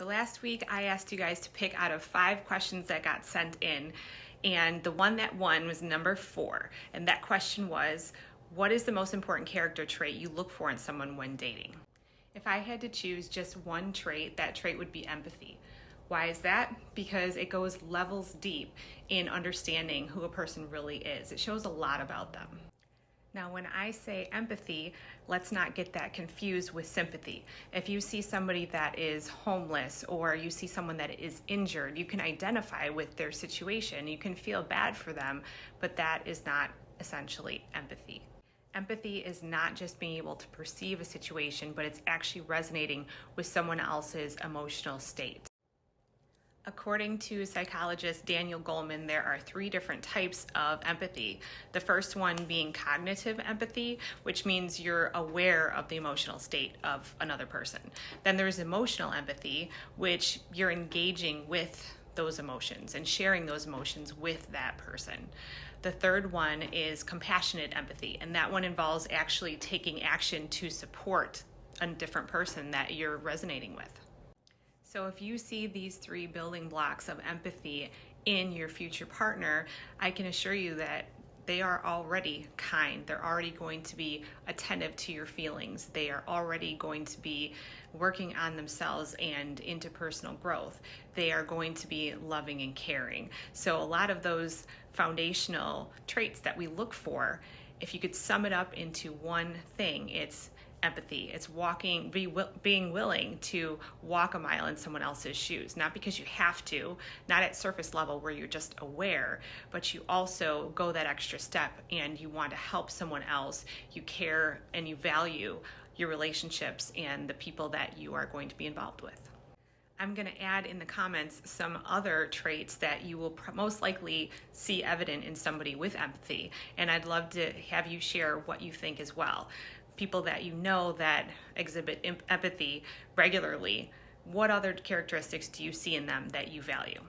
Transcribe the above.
So last week I asked you guys to pick out of 5 questions that got sent in, and the one that won was number 4. And that question was, what is the most important character trait you look for in someone when dating? If I had to choose just one trait, that trait would be empathy. Why is that? Because it goes levels deep in understanding who a person really is. It shows a lot about them. Now, when I say empathy, let's not get that confused with sympathy. If you see somebody that is homeless or you see someone that is injured, you can identify with their situation. You can feel bad for them, but that is not essentially empathy. Empathy is not just being able to perceive a situation, but it's actually resonating with someone else's emotional state. According to psychologist Daniel Goleman, there are 3 different types of empathy. The first one being cognitive empathy, which means you're aware of the emotional state of another person. Then there's emotional empathy, which you're engaging with those emotions and sharing those emotions with that person. The third one is compassionate empathy, and that one involves actually taking action to support a different person that you're resonating with. So if you see these 3 building blocks of empathy in your future partner, I can assure you that they are already kind. They're already going to be attentive to your feelings. They are already going to be working on themselves and into personal growth. They are going to be loving and caring. So a lot of those foundational traits that we look for, if you could sum it up into one thing, it's empathy. It's being willing to walk a mile in someone else's shoes, not because you have to, not at surface level where you're just aware, but you also go that extra step and you want to help someone else. You care and you value your relationships and the people that you are going to be involved with. I'm going to add in the comments some other traits that you will most likely see evident in somebody with empathy, and I'd love to have you share what you think as well. People that you know that exhibit empathy regularly, what other characteristics do you see in them that you value?